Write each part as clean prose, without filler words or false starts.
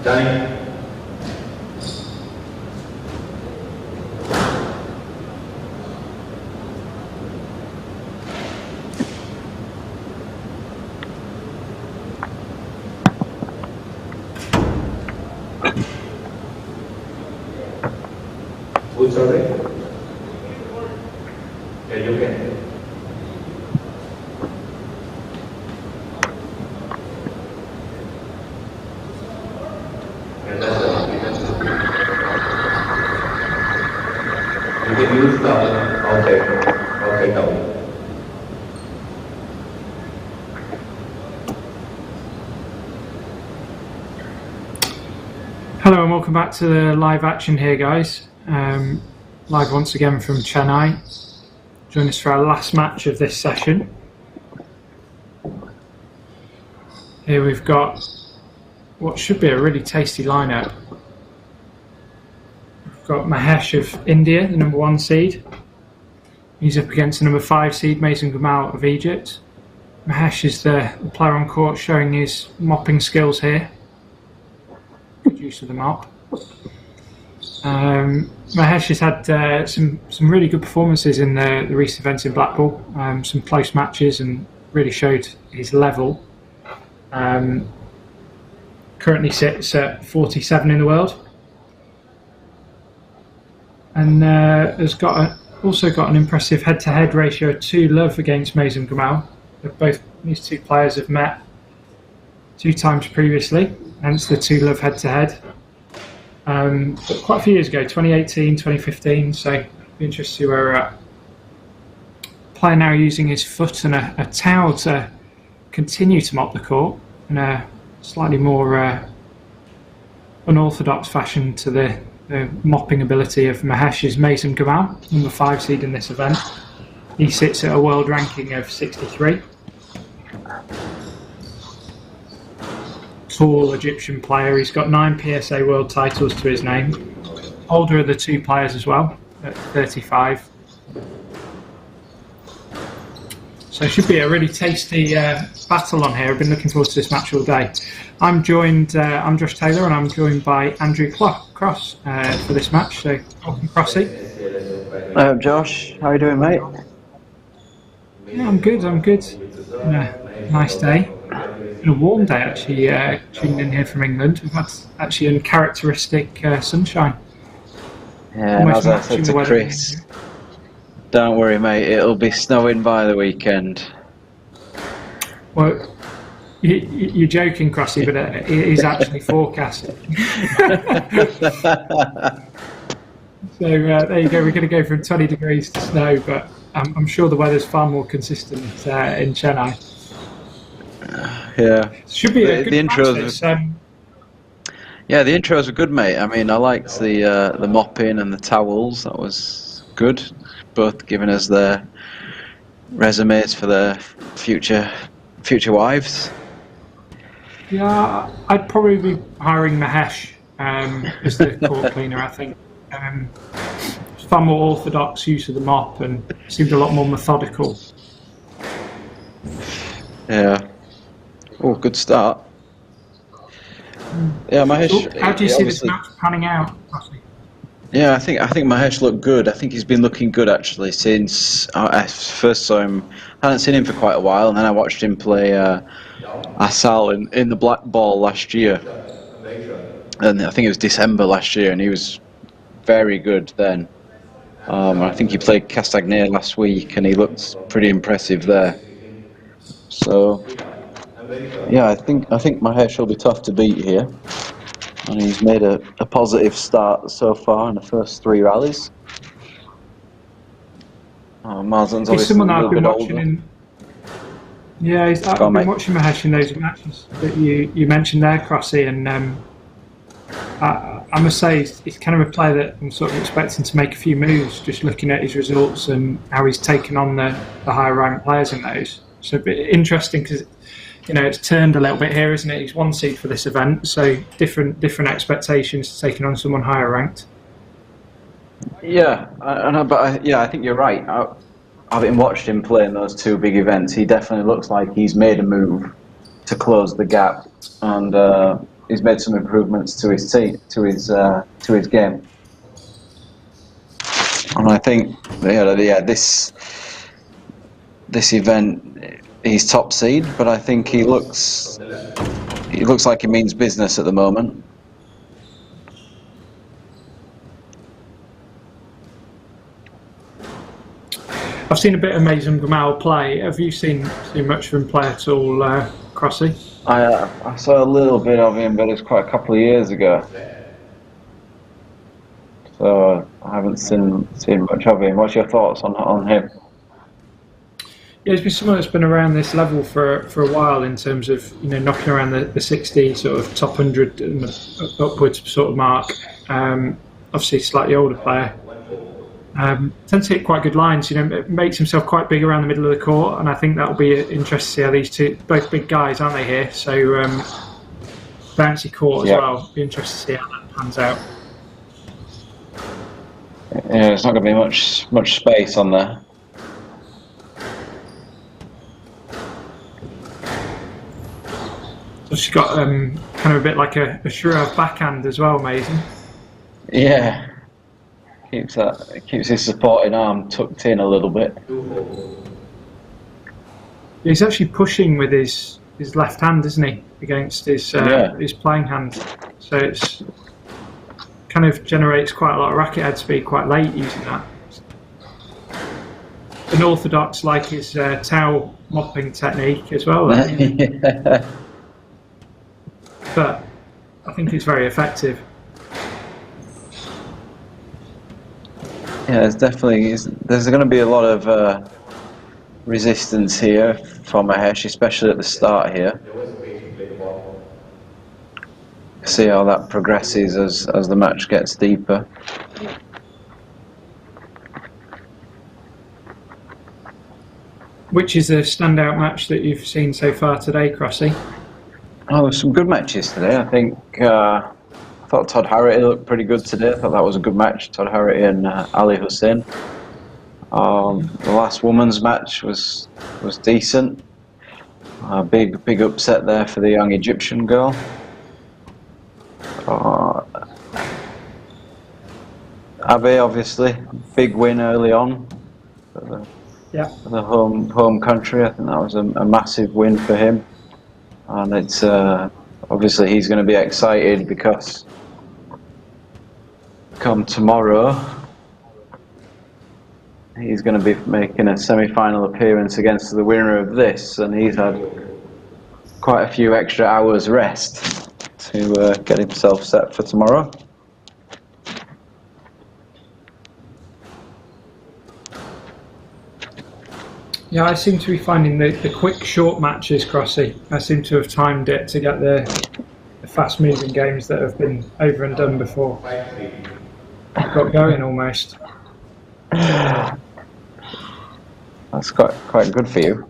Danny. Good survey. Yeah, you can. You can use the outside down. Hello and welcome back to the live action here, guys. Live once again from Chennai. Join us for our last match of this session. Here we've got what should be a really tasty lineup. We've got Mahesh of India, the #1 seed. He's up against the #5 seed, Mazen Gamal of Egypt. Mahesh is the player on court showing his mopping skills here. Good use of the mop. Mahesh has had some really good performances in the recent events in Blackpool, some close matches, and really showed his level. Currently sits at 47 in the world, and has also got an impressive head-to-head ratio of 2-love against Mazen Gamal. Both these two players have met 2 times previously, hence the 2-love head-to-head. But quite a few years ago, 2018, 2015, so it'd be interesting to see where we're at. Player now using his foot and a towel to continue to mop the court in a slightly more unorthodox fashion to the mopping ability of Mahesh's Mazen Gamal, #5 seed in this event. He sits at a world ranking of 63. Tall Egyptian player. He's got 9 PSA world titles to his name. Older of the 2 players as well, at 35. So it should be a really tasty battle on here. I've been looking forward to this match all day. I'm joined, I'm Josh Taylor, and I'm joined by Andrew Cross for this match. So welcome, Crossy. Hello, Josh. How are you doing, mate? Yeah, I'm good. Been a nice day. Been a warm day actually. Tuning in here from England, we've had actually uncharacteristic sunshine. Yeah, and as I said to Chris, don't worry, mate. It'll be snowing by the weekend. Well, you're joking, Crossy, but it is actually forecast. So there you go. We're going to go from 20 degrees to snow, but I'm sure the weather's far more consistent in Chennai. Yeah. Should be a good the intros. match, Yeah, the intros were good, mate. I mean, I liked the mopping and the towels. That was good. Both giving us their resumes for their future wives. Yeah, I'd probably be hiring Mahesh as the court cleaner. I think far more orthodox use of the mop and seemed a lot more methodical. Yeah. Oh, good start. Yeah, Mahesh. So how do you see this match panning out? Yeah, I think Mahesh looked good. I think he's been looking good actually since I first saw him. I hadn't seen him for quite a while, and then I watched him play Asal in the Black Ball last year, and I think it was December last year, and he was very good then. I think he played Castagnet last week, and he looked pretty impressive there. So. Yeah, I think Mahesh will be tough to beat here, and he's made a positive start so far in the first 3 rallies. Mazen's obviously a little bit older. Yeah, I've been watching Mahesh in those matches that you mentioned there, Crossy, and I must say he's kind of a player that I'm sort of expecting to make a few moves, just looking at his results and how he's taken on the higher ranked players in those. So a bit interesting because, you know, it's turned a little bit here, isn't it? He's 1 seed for this event, so different expectations taking on someone higher ranked. Yeah, I think you're right. Having watched him play in those 2 big events, he definitely looks like he's made a move to close the gap, and he's made some improvements to his team, to his game. And I think this event he's top seed, but I think he looks like he means business at the moment. I've seen a bit of Mazen Gamal play. Have you seen much of him play at all, Crossy? I saw a little bit of him, but it's quite a couple of years ago. So I haven't seen much of him. What's your thoughts on him? Yeah, he's been someone that's been around this level for a while in terms of knocking around the 60 sort of top 100 and upwards sort of mark. Obviously, slightly older player. Tends to hit quite good lines. Makes himself quite big around the middle of the court, and I think that'll be interesting to see how these two, both big guys, aren't they here? So bouncy court as well. Be interested to see how that pans out. Yeah, there's not going to be much space on there. So she's got kind of a bit like a Shurav backhand as well, Mazen. Yeah. Keeps his supporting arm tucked in a little bit. He's actually pushing with his left hand, isn't he, against his playing hand? So it's kind of generates quite a lot of racket head speed quite late using that. Unorthodox, like his towel mopping technique as well. Yeah. But I think it's very effective. Yeah, there's going to be a lot of resistance here from Mahesh, especially at the start here. See how that progresses as the match gets deeper. Which is a standout match that you've seen so far today, Crossy? Oh, there's some good matches today. I think I thought Todd Harrity looked pretty good today. I thought that was a good match, Todd Harrity and Ali Hussein. The last women's match was decent. Big upset there for the young Egyptian girl. Abe, obviously, big win early on for the home country. I think that was a massive win for him, and it's obviously he's going to be excited because come tomorrow he's going to be making a semi-final appearance against the winner of this, and he's had quite a few extra hours rest to get himself set for tomorrow. Yeah, I seem to be finding the quick, short matches, Crossy. I seem to have timed it to get the fast-moving games that have been over and done before. Got going almost. That's quite good for you.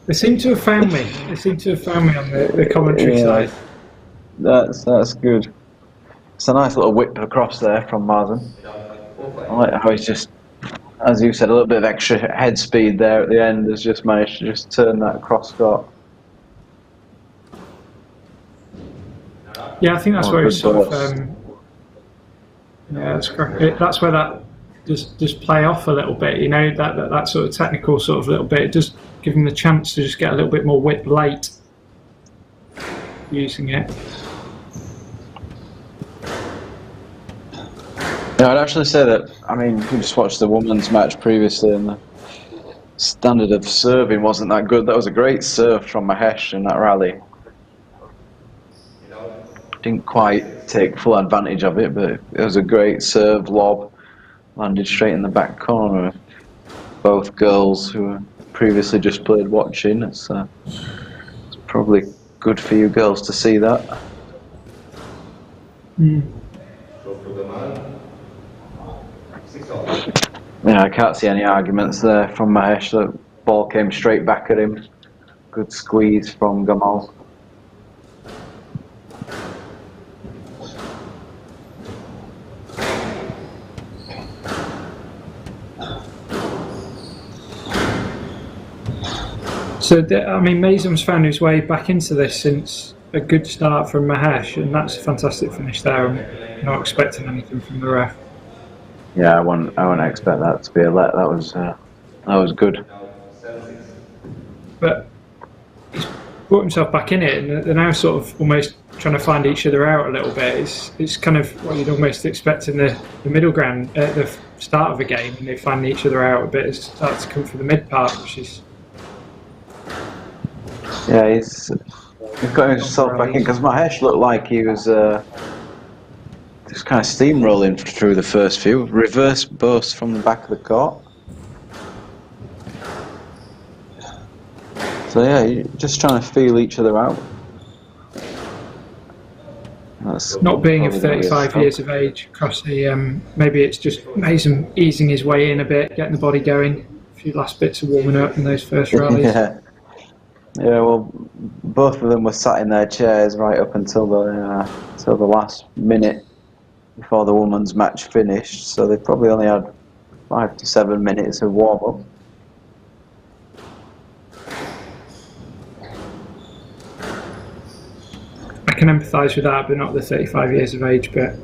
They seem to have found me. They seem to have found me on the commentary side. That's good. It's a nice little whip across there from Mazen. I like how he's just, as you said, a little bit of extra head speed there at the end has just managed to just turn that cross court. Yeah, I think that's where it's sort of. Yeah, that's correct. That's where that does play off a little bit. That sort of technical sort of little bit. It does give him the chance to just get a little bit more whip late using it. Yeah, I'd actually say that, I mean, we just watched the women's match previously and the standard of serving wasn't that good. That was a great serve from Mahesh in that rally. Didn't quite take full advantage of it, but it was a great serve, lob, landed straight in the back corner. Both girls who were previously just played watching. It's probably good for you girls to see that. Yeah, I can't see any arguments there from Mahesh. The ball came straight back at him. Good squeeze from Gamal. So, I mean, Mazen's found his way back into this since a good start from Mahesh, and that's a fantastic finish there. I'm not expecting anything from the ref. Yeah, I wouldn't expect that to be a let. That was good. But he's brought himself back in it, and they're now sort of almost trying to find each other out a little bit. It's kind of what you'd almost expect in the middle ground at the start of a game, and they find each other out a bit. It starts to come from the mid part, which is. Yeah, he's got himself back in because Mahesh looked like he was just kind of steamrolling through the first few. Reverse burst from the back of the court. So yeah, you're just trying to feel each other out. That's not being of 35 years of age across the, maybe it's just Mazen easing his way in a bit, getting the body going, a few last bits of warming up in those first rallies. Yeah, well, both of them were sat in their chairs right up until the last minute before the women's match finished, so they probably only had 5 to 7 minutes of warm-up. I can empathise with that, but not the 35 years of age bit.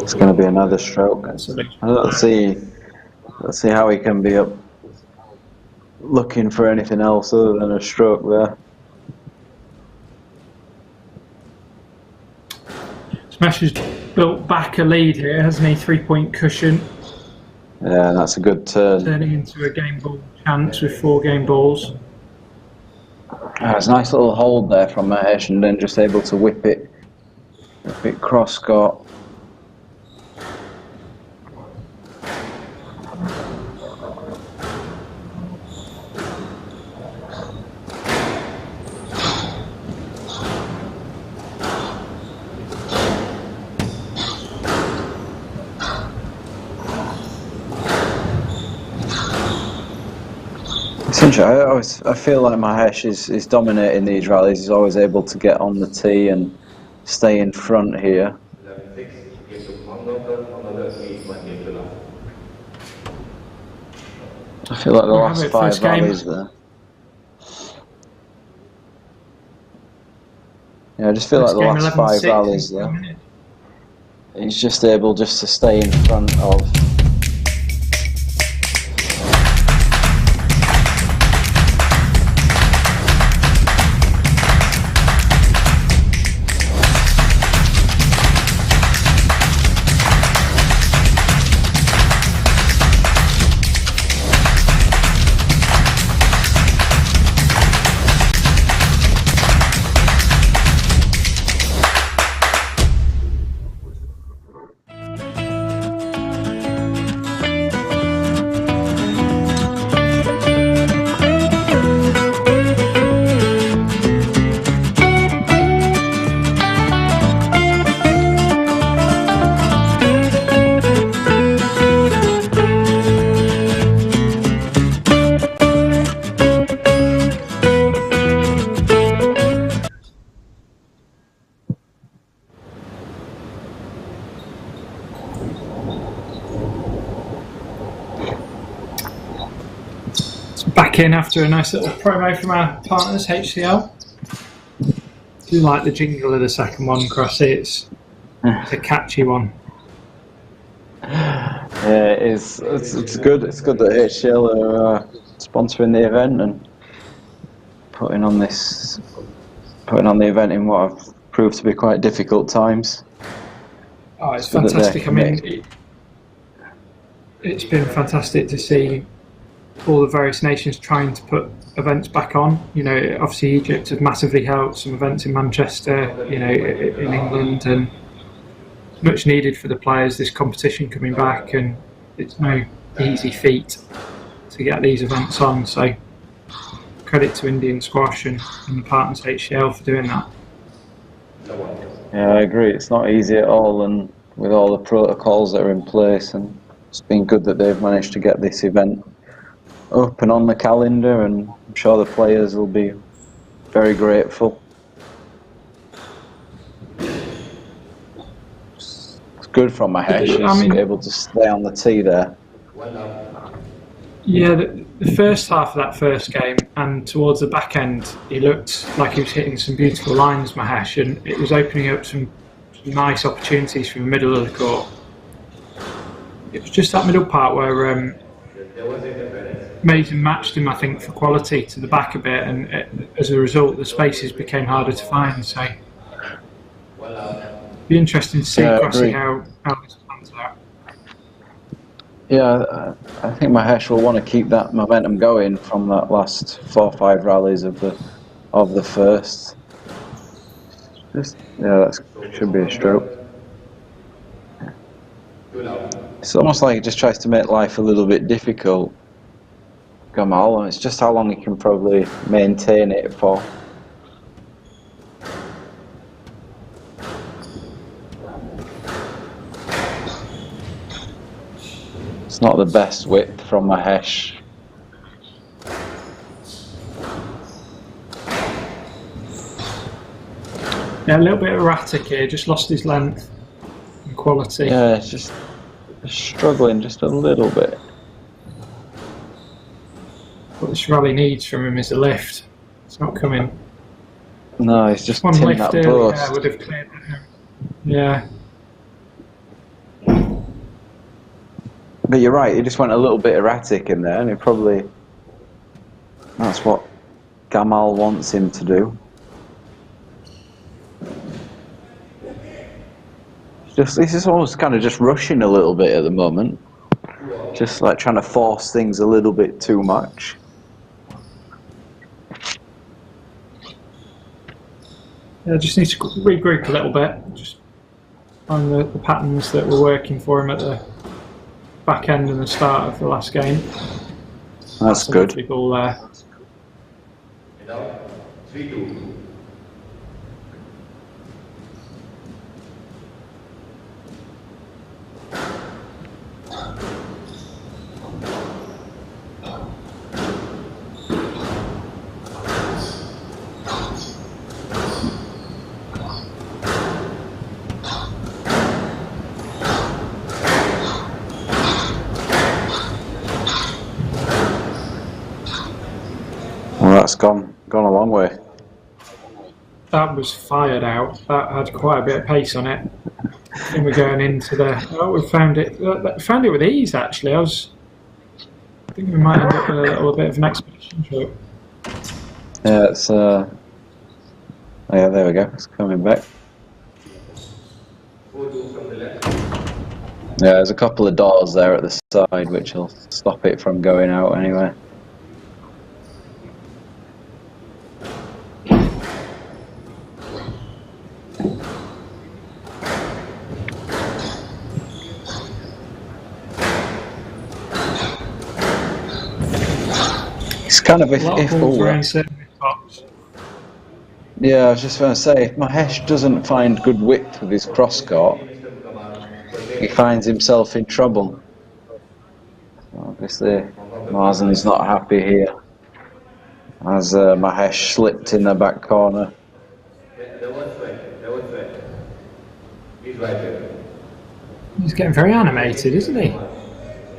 It's going to be another stroke. Let's see how he can be up looking for anything else other than a stroke there. Smash has built back a lead here, hasn't he? 3-point cushion. Yeah, that's a good turn. Turning into a game ball chance with 4 game balls. It's a nice little hold there from Mahesh, and then just able to whip it cross court. I feel like Mahesh is dominating these rallies. He's always able to get on the tee and stay in front here. I feel like the last 5 rallies there. Yeah, I just feel like the last 5 rallies there. He's just able to stay in front of. Back in after a nice little promo from our partners, HCL. Do you like the jingle of the second one, Crossy? It's a catchy one. Yeah, it is. It's good. It's good that HCL are sponsoring the event and putting on the event in what have proved to be quite difficult times. Oh, it's fantastic. I mean, it's been fantastic to see all the various nations trying to put events back on. You know, obviously Egypt have massively helped, some events in Manchester, you know, in England, and it's much needed for the players, this competition coming back, and it's no easy feat to get these events on. So credit to Indian Squash and the partners HCL for doing that. Yeah, I agree. It's not easy at all, and with all the protocols that are in place, and it's been good that they've managed to get this event up and on the calendar, and I'm sure the players will be very grateful. It's good from Mahesh. He's able to stay on the tee there. Yeah, the first half of that first game and towards the back end, he looked like he was hitting some beautiful lines, Mahesh, and it was opening up some nice opportunities from the middle of the court. It was just that middle part where Mazen matched him, I think, for quality to the back a bit, and as a result, the spaces became harder to find. So, be interesting to see, Crossy, how this plans out. Yeah, I think Mahesh will want to keep that momentum going from that last 4 or 5 rallies of the first. That should be a stroke. It's almost like he just tries to make life a little bit difficult, Gamal, and it's just how long he can probably maintain it for. It's not the best width from Mahesh. Yeah, a little bit erratic here, just lost his length and quality. Yeah, it's just struggling just a little bit. What this rally needs from him is a lift. It's not coming. No, he's just one tinning lift that earlier burst. would have cleared that. Yeah. But you're right, he just went a little bit erratic in there, and he probably... That's what Gamal wants him to do. This is almost kind of just rushing a little bit at the moment. Just like trying to force things a little bit too much. Yeah, just need to regroup a little bit. Just find the patterns that were working for him at the back end and the start of the last game. That's good. Ball there. 3-2. Well, that's gone a long way. That was fired out. That had quite a bit of pace on it. I think we're going into the... Oh, we found it. Found it with ease, actually. I think we might end up with a little bit of an expedition trip. Yeah, it's... Oh yeah, there we go. It's coming back. 4-2 from the left. Yeah, there's a couple of doors there at the side which will stop it from going out anyway. It's kind of if yeah, I was just going to say, if Mahesh doesn't find good width with his cross court, he finds himself in trouble. Obviously, Mazen's not happy here, as Mahesh slipped in the back corner. There was sweat. He's right there. He's getting very animated, isn't he?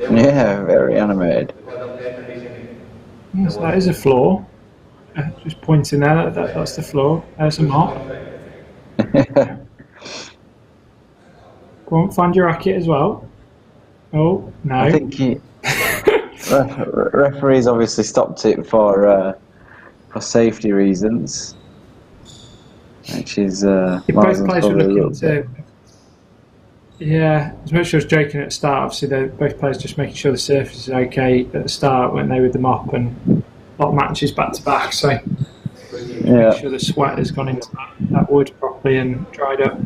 Yeah, very animated. Because of that conditioning. Yes, that is a flaw. Just pointing there, that's the flaw. There's a mark. Go on, find your racket as well. Oh, no. I think referees obviously stopped it for safety reasons, which is both players were looking to... Yeah, as much as I was joking at the start, obviously both players just making sure the surface is okay at the start, weren't they, with the mop, and a lot of matches back to back, so yeah. make sure the sweat has gone into that wood properly and dried up.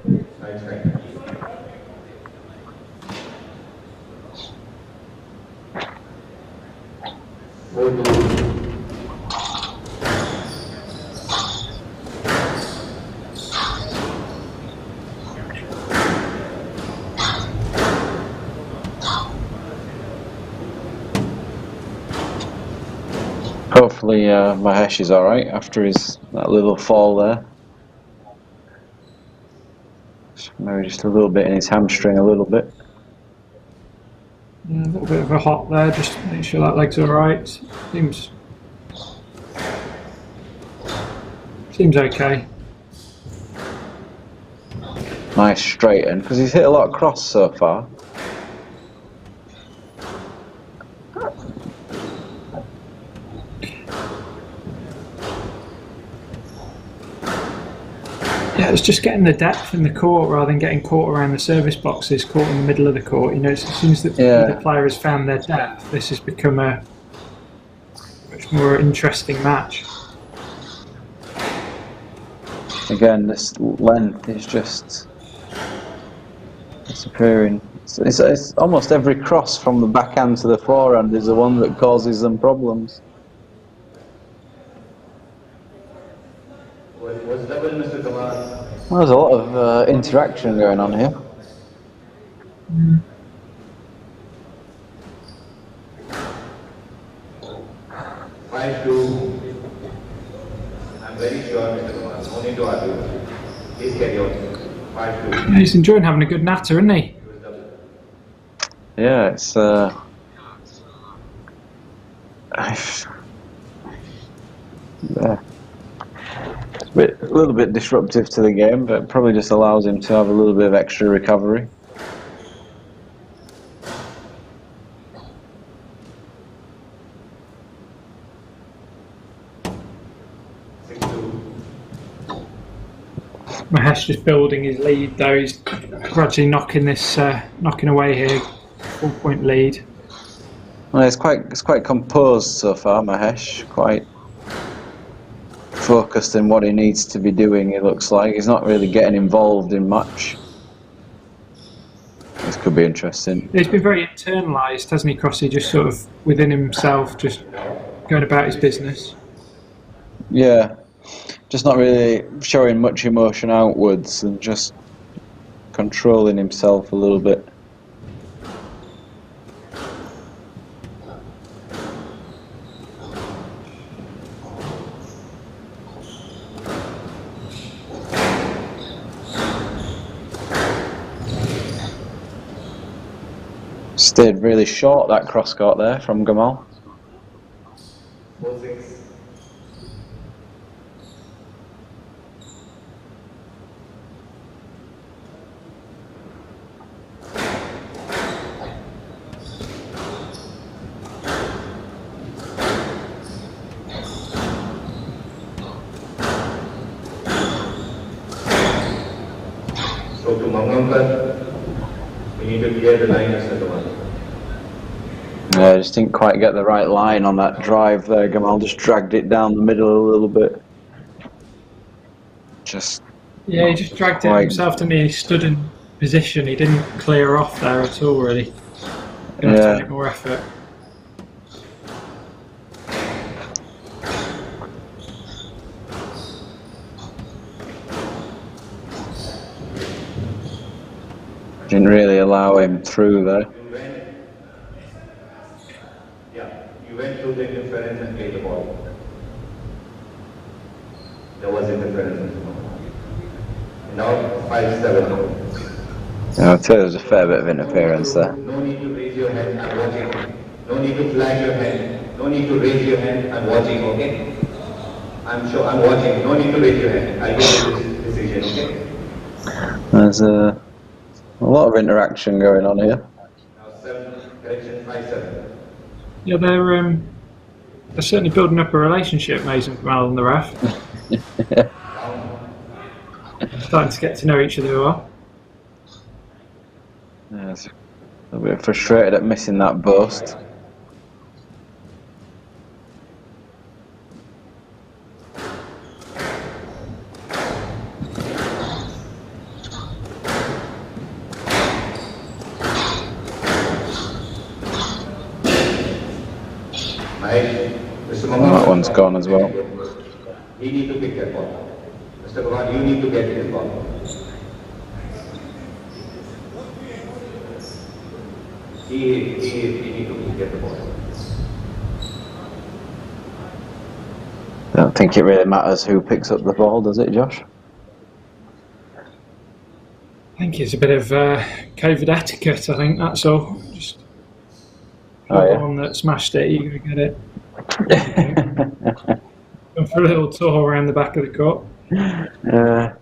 hopefully Mahesh is alright after that little fall there. Maybe just a little bit in his hamstring, a little bit. Yeah, a little bit of a hop there, just to make sure that leg's alright. Seems okay. Nice straighten, because he's hit a lot of cross so far. Yeah, it's just getting the depth in the court rather than getting caught around the service boxes, caught in the middle of the court. You know, as soon as the player has found their depth, this has become a much more interesting match. Again, this length is just disappearing. It's almost every cross from the backhand to the forehand is the one that causes them problems. Was double, Mr. Gamal. Well, there's a lot of interaction going on here. Mm. I'm very sure, Mr. Gamal. No need to argue. Please carry on. 5-2. Yeah, he's enjoying having a good natter, isn't he? Yeah, it's yeah. It's a little bit disruptive to the game, but it probably just allows him to have a little bit of extra recovery. Mahesh just building his lead though. He's gradually knocking away here. 4-point lead. Well, it's quite composed so far, Mahesh. Quite focused in what he needs to be doing. It looks like he's not really getting involved in much. This could be interesting. He's been very internalised, hasn't he, Crossy? Just sort of within himself, just going about his business. Yeah, just not really showing much emotion outwards and just controlling himself a little bit. Stayed really short, that cross court there from Gamal. 4-6. So to Mangaonkar, we need to clear the line, Mr. Gamal. Yeah, I just didn't quite get the right line on that drive there. Gamal just dragged it down the middle a little bit. Yeah, he just dragged it himself to me. He stood in position. He didn't clear off there at all, really. Gonna have to make more effort. Didn't really allow him through there. You went through the interference and played the ball. There was interference. Now 5-7. Yeah, I'd say there's a fair bit of interference there. No need to raise your hand, I'm watching. No need to flag your hand. No need to raise your hand, I'm watching, okay? I'm sure I'm watching. No need to raise your hand. I'll get this decision, okay? There's a lot of interaction going on here. Now 7, correction 5-7. Yeah, they're certainly building up a relationship, Mazen and Gamal and the ref. Starting to get to know each other well. Yeah, it's a bit frustrated at missing that burst. That one's gone as well. He need to pick that ball. Mr. Gamal, you need to get his ball. He need to get the ball. don't think it really matters who picks up the ball, does it, Josh? I think it's a bit of COVID etiquette. I think that's all. Just Oh, one that smashed it, you're going to get it. yeah. Going for a little tour around the back of the court. It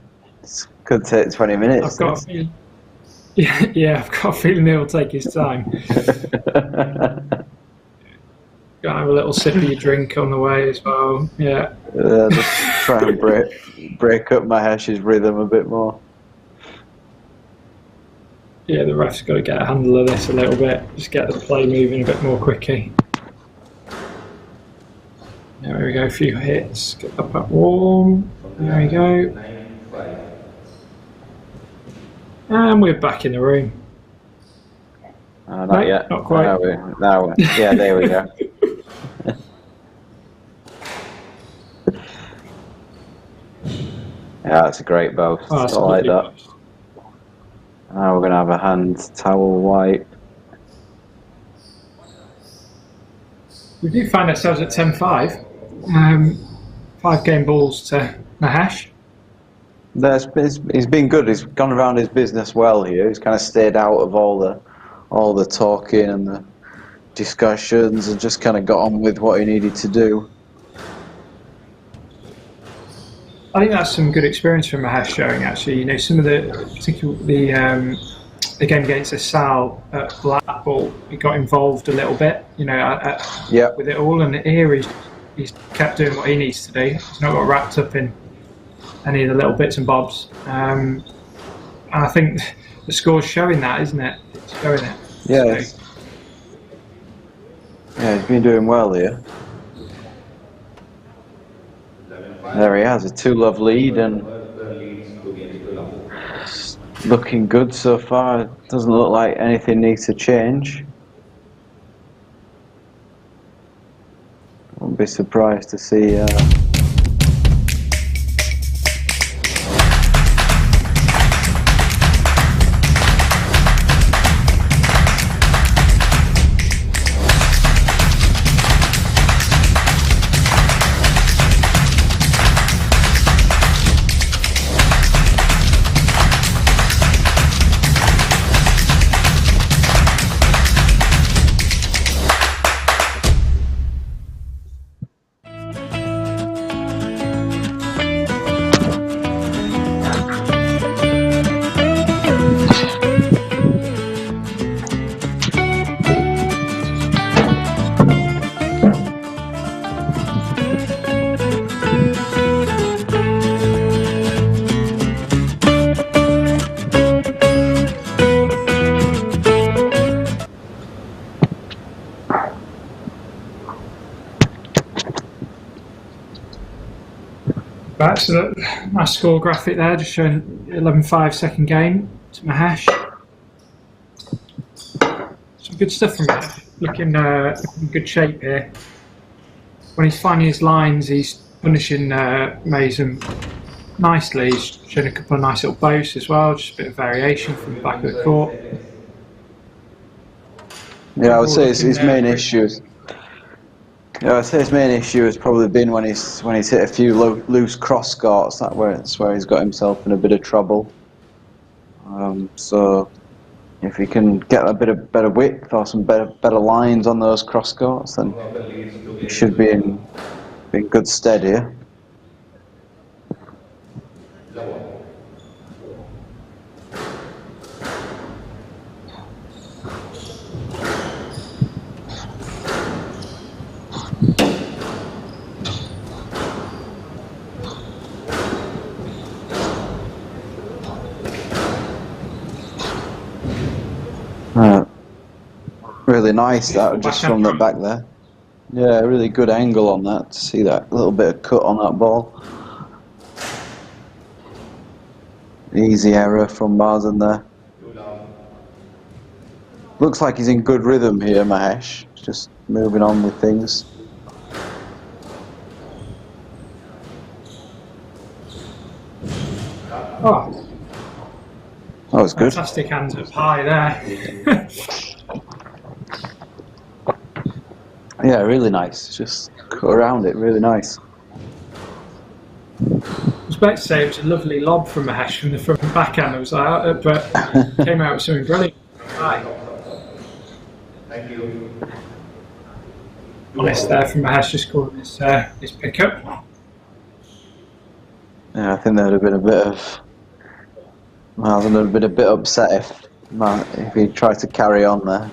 could take 20 minutes. I've got a feeling. Yeah, I've got a feeling it'll take his time. Got to have a little sip of your drink on the way as well. Yeah. Just try and break up Mahesh's rhythm a bit more. Yeah, the ref's got to get a handle of this a little bit. Just get the play moving a bit more quickly. There we go, a few hits. Get up at warm. There we go. And we're back in the room. Not yet. Not quite. Yeah, there we go. Yeah, that's a great bow. Oh, I like that. Now we're going to have a hand towel wipe. We do find ourselves at 10-5. 5 game balls to Mahesh. He's been good. He's gone around his business well here. He's kind of stayed out of all the talking and the discussions and just kind of got on with what he needed to do. I think that's some good experience from Mahesh showing, actually. You know, some of particularly the game against Asal at Blackpool, he got involved a little bit, you know, with it all. And here he's kept doing what he needs to do. He's not got wrapped up in any of the little bits and bobs. And I think the score's showing that, isn't it? It's showing it. Yeah. So. Yeah, he's been doing well here. There he has a 2-love lead and looking good so far. Doesn't look like anything needs to change. Won't be surprised to see Right, so nice score graphic there, just showing 11-5 second game to Mahesh. Some good stuff from Mahesh. Looking in good shape here. When he's finding his lines, he's punishing Mazen nicely. He's showing a couple of nice little boasts as well, just a bit of variation from the back of the court. Yeah, I would say his main issues. Yeah, I'd say his main issue has probably been when he's hit a few loose cross scores. That's where he's got himself in a bit of trouble. So if he can get a bit of better width or some better lines on those cross scores, then he should be in good stead here. Really nice that, just from the back there. Yeah, really good angle on that, to see that little bit of cut on that ball. Easy error from Mazen there. Looks like he's in good rhythm here, Mahesh. Just moving on with things. Oh, that was good. Fantastic hands up high there. Yeah, really nice. Just cut around it, really nice. I was about to say it was a lovely lob from Mahesh from the front backhand. I was like, but came out with something brilliant. Right. Thank you. Honest there from Mahesh just calling his pickup. Yeah, I think there would have been a bit of. Mazen would have been a bit upset if he tried to carry on there.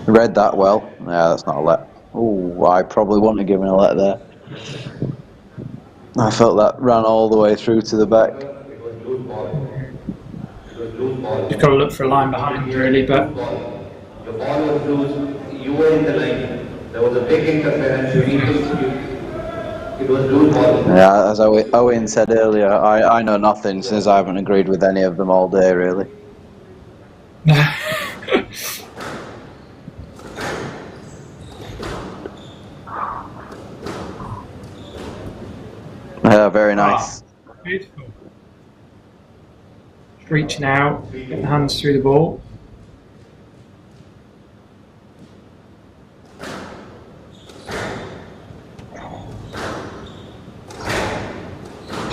Read that well. Yeah, that's not a let. Oh, I probably wouldn't have given a let there. I felt that ran all the way through to the back. It was loose ball. It was loose ball. You've got to look for a line behind, really, but. Your ball was loose. You were in the line. There was a big interference. You need to. It was loose ball. Yeah, as Owen said earlier, I know nothing since I haven't agreed with any of them all day, really. Yeah, very nice. Beautiful. Just reaching out, getting the hands through the ball.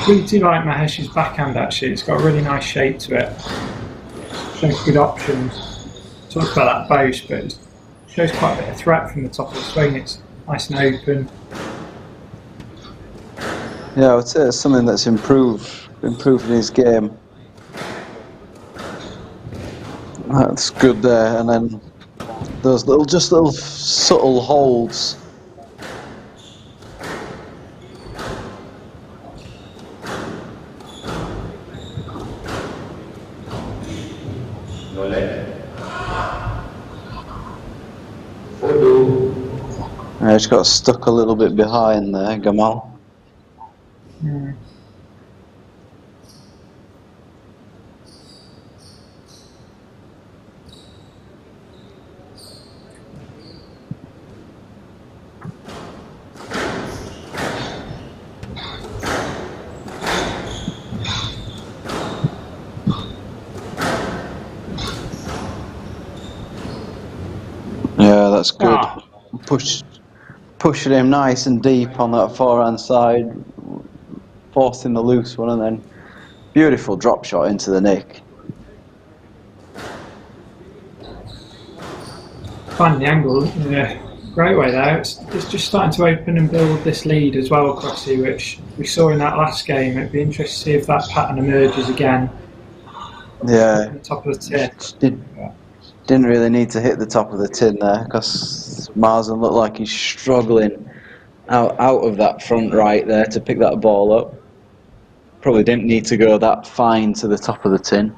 Really do like Mahesh's backhand actually. It's got a really nice shape to it. Shows good options. Talk about that boast, but it shows quite a bit of threat from the top of the swing. It's nice and open. Yeah, I would say it's something that's improved in his game. That's good there, and then those little subtle holds. No let. 4-2. I just got stuck a little bit behind there, Gamal. Yeah, that's good. Pushing him nice and deep on that forehand side, forcing the loose one, and then beautiful drop shot into the nick. Finding the angle in a great way there. It's just starting to open and build this lead as well, Crossy, which we saw in that last game. It'd be interesting to see if that pattern emerges again. Yeah. On the top of the tin. Didn't really need to hit the top of the tin there because Mazen looked like he's struggling out of that front right there to pick that ball up. Probably didn't need to go that fine to the top of the tin.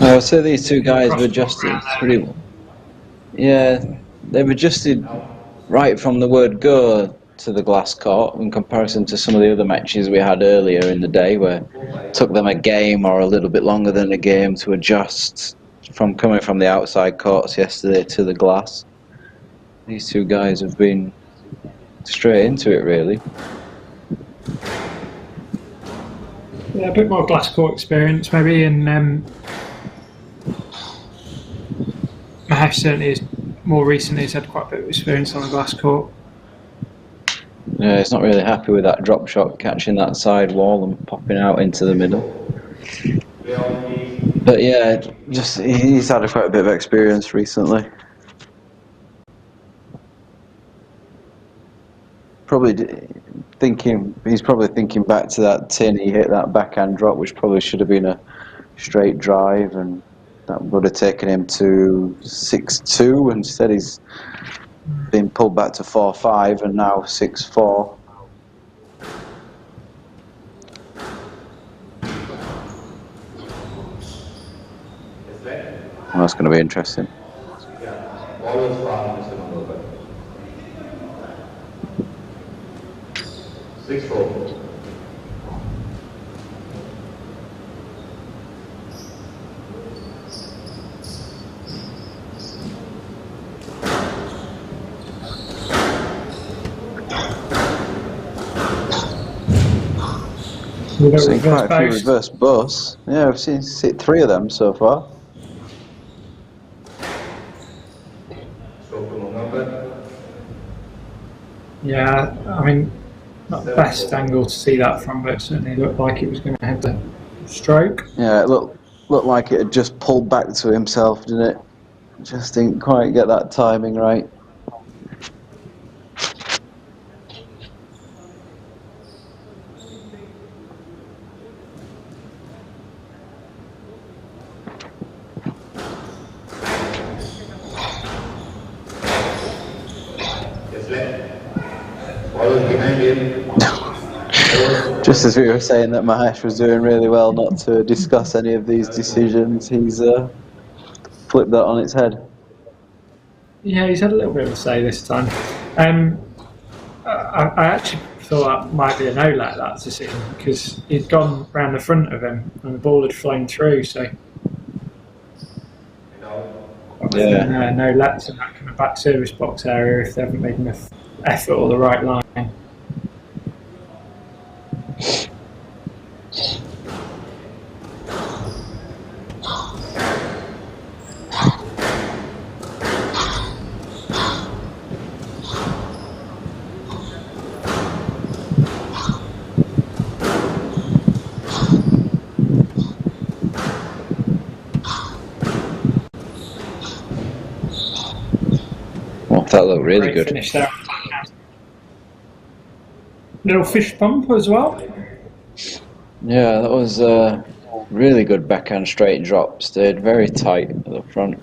I would say these two guys have adjusted pretty well. Yeah, they've adjusted right from the word go to the glass court in comparison to some of the other matches we had earlier in the day where it took them a game or a little bit longer than a game to adjust from coming from the outside courts yesterday to the glass. These two guys have been straight into it, really. Yeah, a bit more glass court experience maybe, and Mahesh certainly is more recently has had quite a bit of experience on the glass court. Yeah, he's not really happy with that drop shot, catching that side wall and popping out into the middle. But yeah, just he's had quite a bit of experience recently. He's probably thinking back to that tin he hit, that backhand drop, which probably should have been a straight drive, and that would have taken him to 6-2. Instead, he's been pulled back to 4-5, and now 6-4. Well, that's going to be interesting. Yeah, ball was far, Mr. Mangaonkar. 6-4. With a Seen reverse quite a few post. reverse busts. Yeah, I've seen 3 of them so far. Stroke to Mangaonkar. Yeah, I mean, not the best angle to see that from, but it certainly looked like it was going to have the stroke. Yeah, it looked like it had just pulled back to himself, didn't it? Just didn't quite get that timing right. Yes, left. Ball was behind him. Just as we were saying that Mahesh was doing really well not to discuss any of these decisions, he's flipped that on its head. Yeah, he's had a little bit of a say this time. I actually thought that might be a no-let, that decision, because he'd gone round the front of him and the ball had flown through, so Yeah. no lets in that kind of back service box area if they haven't made enough effort or the right line. Well, that looked really Great good. finish there. Little fish pump as well. Yeah, that was a really good backhand straight drop. Stayed very tight at the front.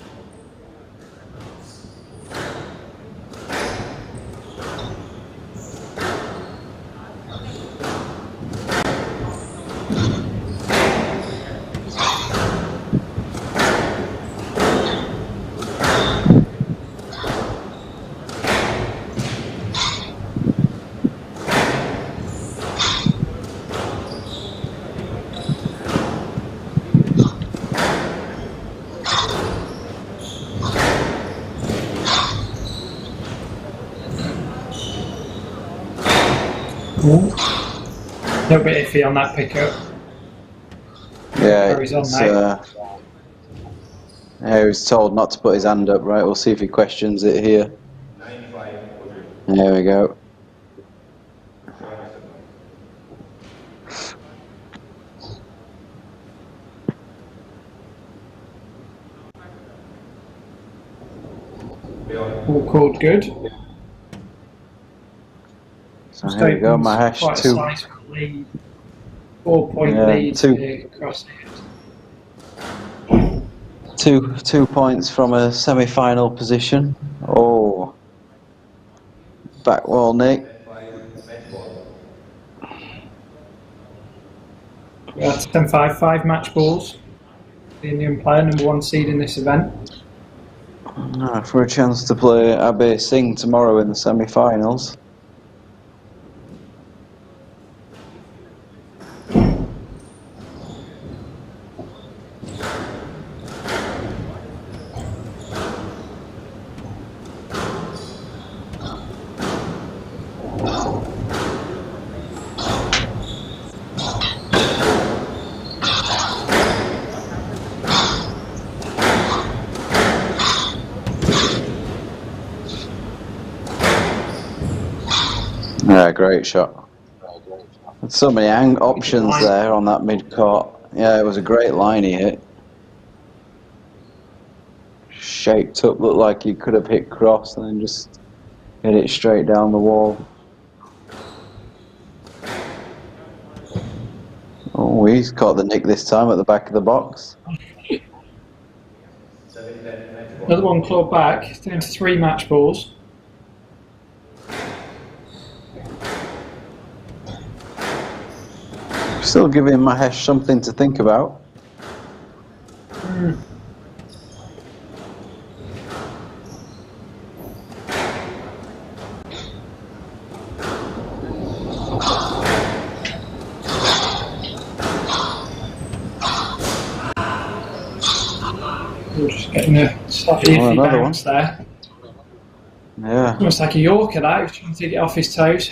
A little bit iffy on that pickup. Yeah, He's on it's, now. yeah, he was told not to put his hand up, right? We'll see if he questions it here. 9-5. There we go. All called good. So here we go, Mahesh. Quite a sizable lead. 4-point lead across here. 2 points from a semi-final position. Oh, back wall, Nick. That's 10-5, 5 match balls. The Indian player, number 1 seed in this event. For a chance to play Abe Singh tomorrow in the semi-finals. Yeah, great shot. So many options there on that mid-court. Yeah, it was a great line he hit. Shaped up, looked like he could have hit cross and then just hit it straight down the wall. Oh, he's caught the nick this time at the back of the box. Another one clawed back, down to 3 match balls. Still giving Mahesh something to think about. We're just getting a slightly iffy another bounce there. Yeah. Almost like a Yorker, that. He's trying to get off his toes.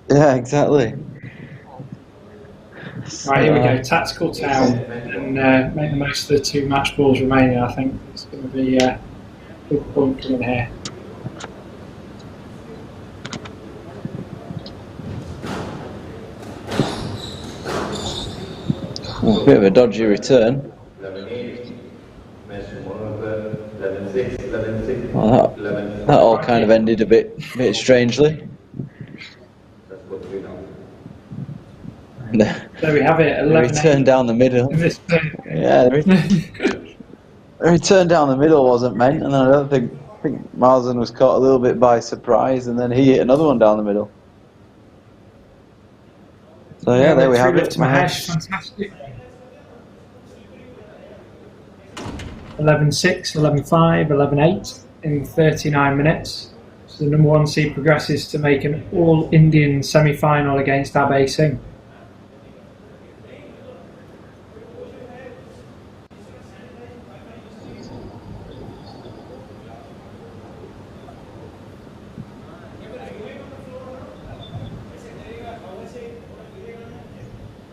Yeah, exactly. Right, here we go. Tactical town. And make the most of the 2 match balls remaining, I think. It's going to be a big point coming here. A bit of a dodgy return. 11-8. Mangaonkar, 11-6, 11-6. Well, that all kind of ended a bit strangely. That's what we know. There we have it. 11 Return down the middle. Yeah, the return down the middle wasn't meant, and then I don't think Mazen was caught a little bit by surprise, and then he hit another one down the middle. So yeah, there we have it. To Mahesh, fantastic. 11-6, 11-5, 11-8 in 39 minutes. So the number 1 seed progresses to make an all-Indian semi-final against Abhay Singh.